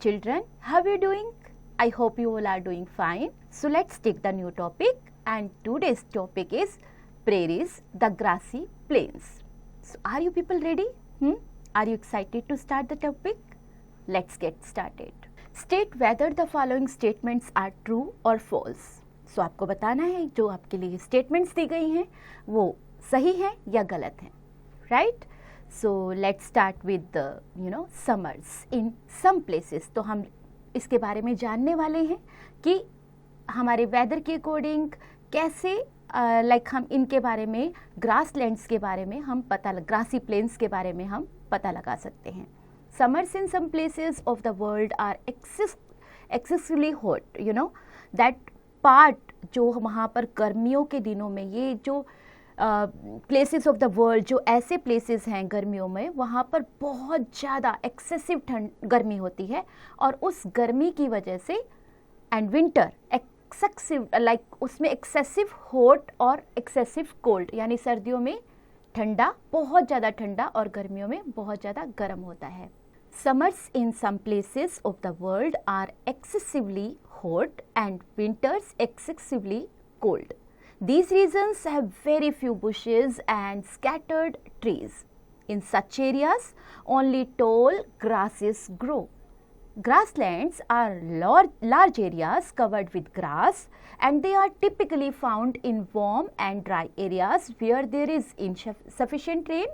children, how are you doing? I hope you all are doing fine. So let's take the new topic, and today's topic is prairies, the grassy plains. So are you people ready? Are you excited to start the topic? Let's get started. State whether the following statements are true or false. So आपको बताना है जो आपके लिए statements दी गई हैं वो सही है या गलत है, right? So let's start with the summers in some places. तो हम इसके बारे में जानने वाले हैं कि हमारे वेदर के अकॉर्डिंग कैसे हम इनके बारे में ग्रासलैंड्स के बारे में हम ग्रासी प्लेन्स के बारे में हम पता लगा सकते हैं. Summers in some places of the world are excessively hot. That part जो वहाँ पर गर्मियों के दिनों में ये जो प्लेसेस ऑफ द वर्ल्ड जो ऐसे प्लेसेस हैं गर्मियों में वहाँ पर बहुत ज़्यादा एक्सेसिव गर्मी होती है और उस गर्मी की वजह से एंड विंटर एक्सेसिव उसमें एक्सेसिव हॉट और एक्सेसिव कोल्ड यानी सर्दियों में ठंडा बहुत ज़्यादा ठंडा और गर्मियों में बहुत ज़्यादा गर्म होता है. Summers in some places of the world are excessively hot and winters excessively cold. These regions have very few bushes and scattered trees. In such areas, only tall grasses grow. Grasslands are large areas covered with grass, and they are typically found in warm and dry areas where there is insufficient rain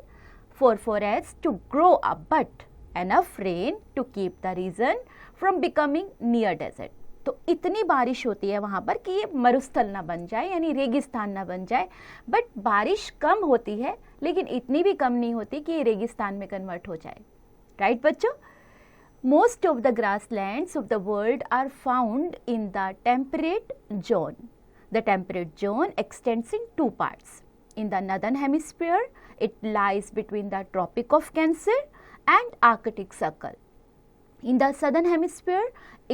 for forests to grow up, but enough rain to keep the region from becoming near desert. तो इतनी बारिश होती है वहाँ पर कि ये मरुस्थल ना बन जाए यानी रेगिस्तान ना बन जाए, बट बारिश कम होती है लेकिन इतनी भी कम नहीं होती कि ये रेगिस्तान में कन्वर्ट हो जाए. राइट बच्चों? Most of the grasslands of the world are found in the temperate zone. The temperate zone extends in two parts. In the northern hemisphere it lies between the Tropic of Cancer and Arctic Circle. In the southern hemisphere,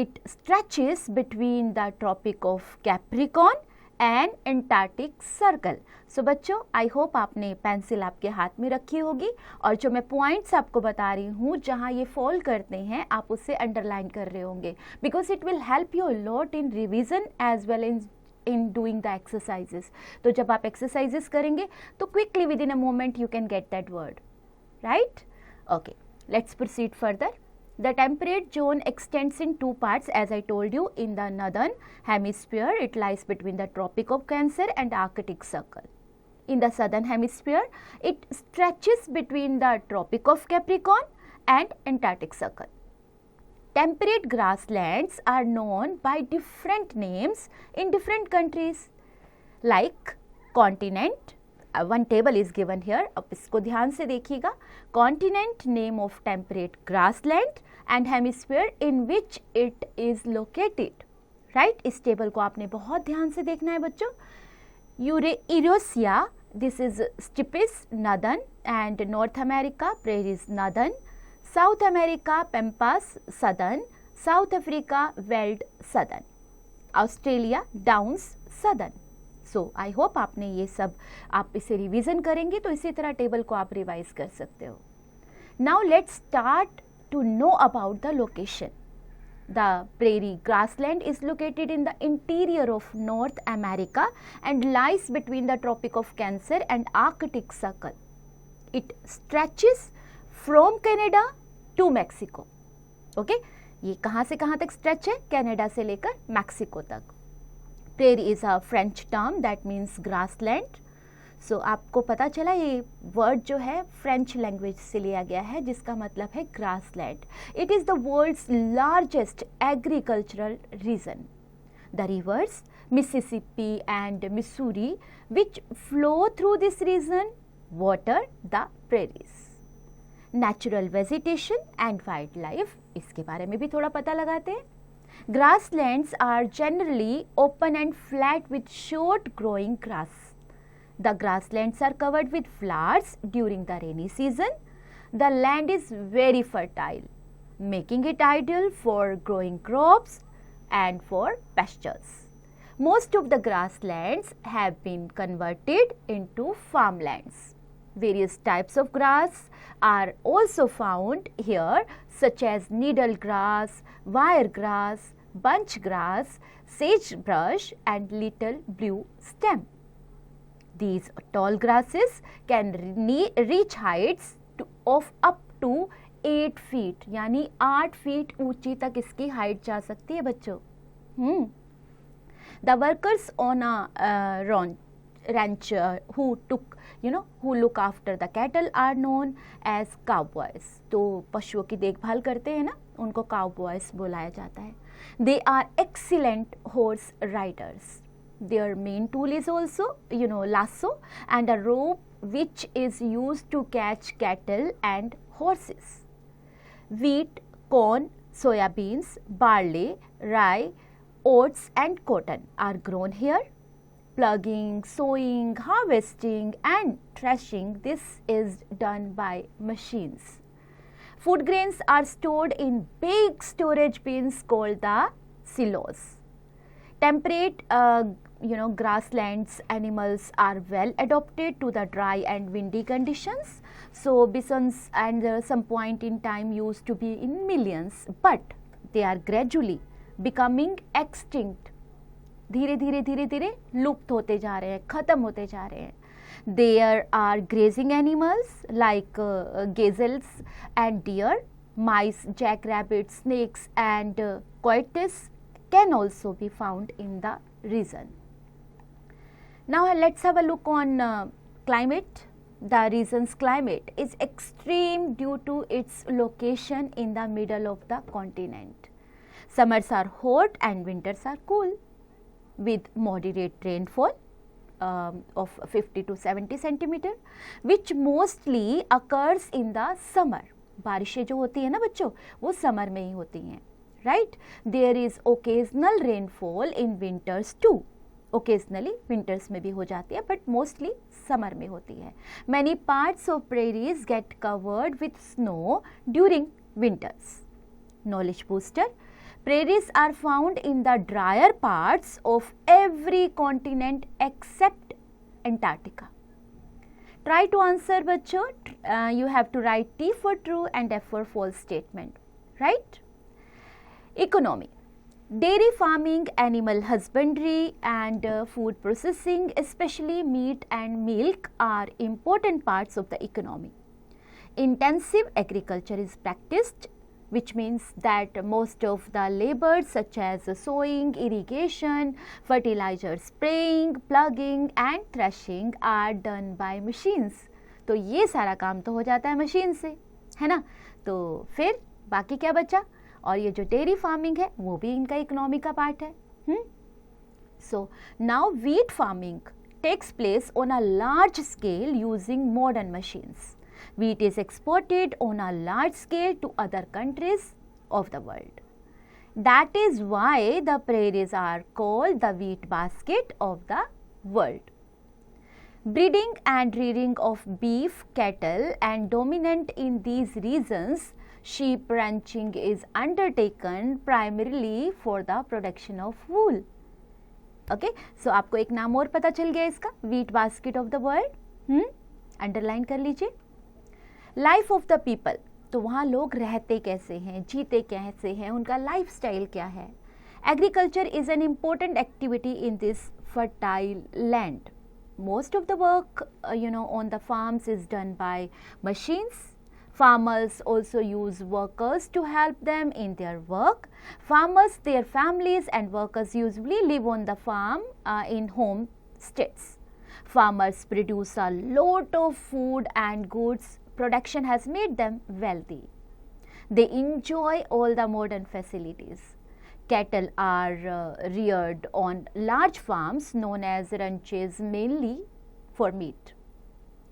it stretches between the Tropic of Capricorn and Antarctic Circle. So बच्चों, I hope आपने pencil आपके हाथ में रखी होगी और जो मैं पॉइंट्स आपको बता रही हूँ जहाँ ये फॉल करते हैं आप उसे अंडरलाइन कर रहे होंगे because it will help you a lot in revision as well in doing the exercises. तो जब आप exercises करेंगे तो quickly within a moment you can get that word, right? Okay, let's proceed further. The temperate zone extends in two parts as I told you. In the northern hemisphere, it lies between the Tropic of Cancer and Arctic Circle. In the southern hemisphere, it stretches between the Tropic of Capricorn and Antarctic Circle. Temperate grasslands are known by different names in different countries like continent. One table is given here. अब इसको ध्यान से देखिएगा. Continent, name of temperate grassland and hemisphere in which it is located. Right? इस table को आपने बहुत ध्यान से देखना है बच्चों. Eurasia, this is steppes northern, and North America prairies northern, South America pampas southern, South Africa veld southern, Australia downs southern. So I hope आपने ये सब आप इसे रिवीजन करेंगे तो इसी तरह टेबल को आप रिवाइज कर सकते हो. Now let's start to know about the location. The prairie grassland is located in the interior of North America and lies between the Tropic of Cancer and Arctic Circle. It stretches from Canada to Mexico. Okay, ये कहाँ से कहाँ तक stretch है? Canada से लेकर Mexico तक. Prairie is a French term that means grassland. So आपको पता चला ये वर्ड जो है फ्रेंच लैंग्वेज से लिया गया है जिसका मतलब है grassland. It is the world's largest agricultural region. The rivers Mississippi and Missouri which flow through this region water the prairies. Natural vegetation and wildlife, इसके बारे में भी थोड़ा पता लगाते हैं. Grasslands are generally open and flat with short growing grass. The grasslands are covered with flowers during the rainy season. The land is very fertile, making it ideal for growing crops and for pastures. Most of the grasslands have been converted into farmlands. Various types of grass are also found here, such as needle grass, wire grass, bunch grass, sagebrush and little blue stem. These tall grasses can reach heights of up to 8 feet, यानी 8 feet ऊंची तक इसकी height जा सकती है बच्चों. The workers on a ranch who look after the cattle are known as cowboys. तो पशुओं की देखभाल करते हैं ना, उनको cowboys बुलाया जाता है. They are excellent horse riders. Their main tool is also lasso and a rope which is used to catch cattle and horses. Wheat, corn, soya beans, barley, rye, oats and cotton are grown here. Plugging, sowing, harvesting and threshing, this is done by machines. Food grains are stored in big storage bins called the silos. Temperate grasslands animals are well adapted to the dry and windy conditions. So bisons and some point in time used to be in millions, but they are gradually becoming extinct. धीरे धीरे लुप्त होते जा रहे हैं, खत्म होते जा रहे हैं. There are grazing animals like gazelles and deer, mice, jackrabbits, snakes and coyotes can also be found in the region. Now let's have a look on climate. The region's climate is extreme due to its location in the middle of the continent. Summers are hot and winters are cool with moderate rainfall of 50 to 70 centimeter, which mostly occurs in the summer. बारिशें जो होती है ना बच्चों, वो summer में ही होती हैं, right? There is occasional rainfall in winters too. Occasionally winters में भी हो जाती है, but mostly summer में होती है. Many parts of prairies get covered with snow during winters. Knowledge booster. Prairies are found in the drier parts of every continent except Antarctica. Try to answer बच्चों. You have to write T for true and F for false statement, right? Economy. Dairy farming, animal husbandry and food processing, especially meat and milk, are important parts of the economy. Intensive agriculture is practiced, which means that most of the labors such as sowing, irrigation, fertilizer spraying, plugging and threshing are done by machines. तो ये सारा काम तो हो जाता है machine से, है ना? तो फिर बाकी क्या बचा? और ये जो डेयरी फार्मिंग है वो भी इनका इकोनॉमी का पार्ट है. So now wheat farming takes place on a large scale using modern machines. Wheat is exported on a large scale to other countries of the world. That is why the prairies are called the wheat basket of the world. Breeding and rearing of beef, cattle and dominant in these regions, sheep ranching is undertaken primarily for the production of wool. Okay, so आपको एक नाम और पता चल गया इसका, wheat basket of the world. Underline कर लीजिए. लाइफ ऑफ द पीपल, तो वहाँ लोग रहते कैसे हैं, जीते कैसे हैं, उनका लाइफ स्टाइल क्या है. Agriculture is an important activity in this fertile land. Most of the work on the farms is done by machines. Farmers also use workers to help them in their work. Farmers, their families and workers usually live on the farm in homesteads. Farmers produce a lot of food and goods. Production has made them wealthy. They enjoy all the modern facilities. Cattle are reared on large farms known as ranches, mainly for meat.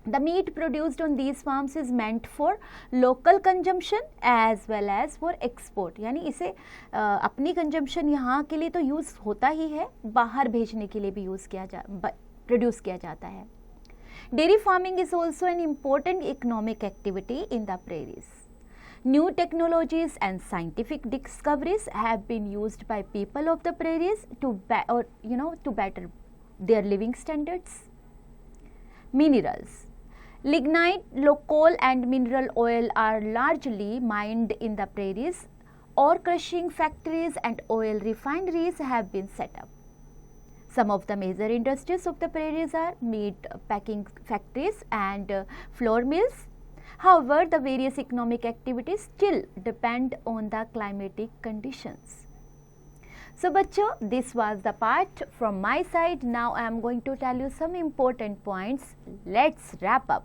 The meat produced on these farms is meant for local consumption as well as for export. यानी इसे अपनी consumption यहाँ के लिए तो use होता ही है, बाहर भेजने के लिए भी प्रोड्यूस किया जाता है. Dairy farming is also an important economic activity in the prairies. New technologies and scientific discoveries have been used by people of the prairies to better their living standards. Minerals. Lignite, coal and mineral oil are largely mined in the prairies. Ore crushing factories and oil refineries have been set up. Some of the major industries of the prairies are meat packing factories and flour mills. However, the various economic activities still depend on the climatic conditions. So bachcho, this was the part from my side. Now I am going to tell you some important points. Let's wrap up.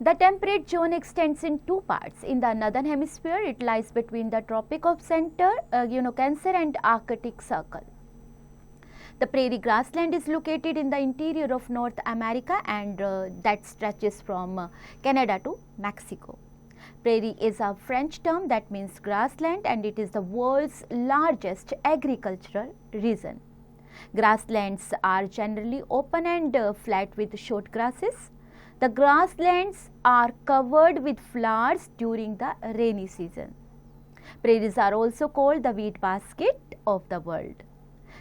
The temperate zone extends in two parts. In the northern hemisphere, it lies between the Tropic of Cancer and Arctic Circle. The prairie grassland is located in the interior of North America and that stretches from Canada to Mexico. Prairie is a French term that means grassland and it is the world's largest agricultural region. Grasslands are generally open and flat with short grasses. The grasslands are covered with flowers during the rainy season. Prairies are also called the wheat basket of the world.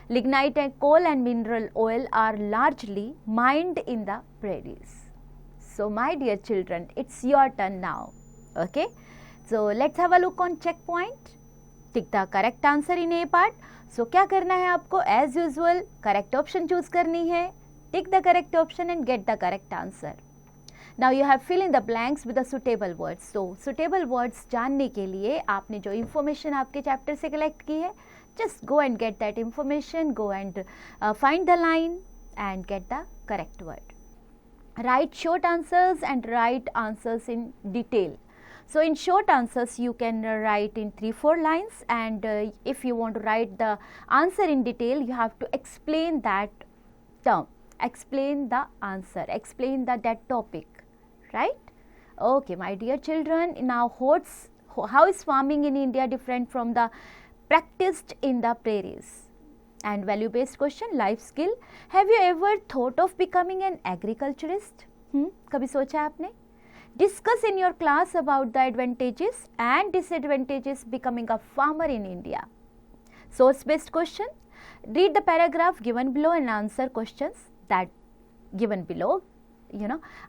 Lignite and coal and mineral oil are largely mined in the prairies. So my dear children, it's your turn now. Okay. So let's have a look on checkpoint. Tick the correct answer in A part. So क्या करना है आपको? As usual, correct option choose करनी है. Tick the correct option and get the correct answer. Now you have fill in the blanks with the suitable words. So suitable words जानने के लिए आपने जो information आपके chapter से collect की है, just go and get that information, go and find the line and get the correct word. Write short answers and write answers in detail. So in short answers you can write in 3-4 lines and if you want to write the answer in detail you have to explain that term, explain the answer, explain that topic. Right? Okay, my dear children, now how is farming in India different from the practiced in the prairies? And value based question, life skill. Have you ever thought of becoming an agriculturist? कभी सोचा आपने? Discuss in your class about the advantages and disadvantages becoming a farmer in India. Source based question. Read the paragraph given below and answer questions that given below.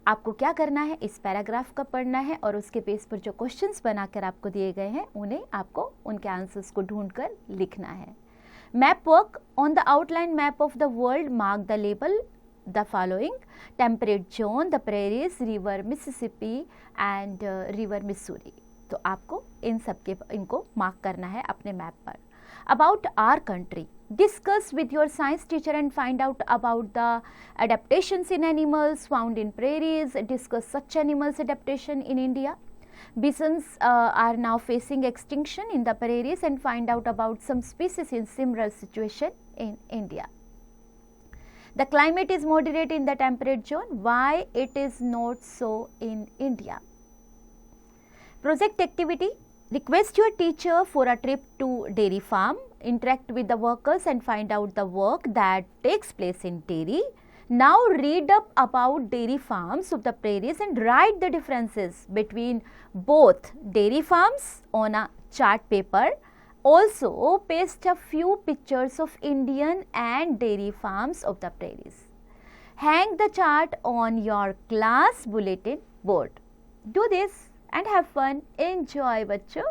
आपको क्या करना है, इस paragraph का पढ़ना है और उसके बेस पर जो क्वेश्चंस बनाकर आपको दिए गए हैं उन्हें आपको उनके आंसर्स को ढूंढकर लिखना है. Map work. On the outline map of the world mark the label the following: temperate zone, the prairies, river Mississippi and river Missouri. तो आपको इन सब के इनको मार्क करना है अपने मैप पर. About our country. Discuss with your science teacher and find out about the adaptations in animals found in prairies. Discuss such animals adaptation in India. Bisons are now facing extinction in the prairies and find out about some species in similar situation in India. The climate is moderate in the temperate zone. Why it is not so in India? Project activity. Request your teacher for a trip to dairy farm. Interact with the workers and find out the work that takes place in dairy. Now read up about dairy farms of the prairies and write the differences between both dairy farms on a chart paper. Also paste a few pictures of Indian and dairy farms of the prairies. Hang the chart on your class bulletin board. Do this and have fun. Enjoy, bachcho.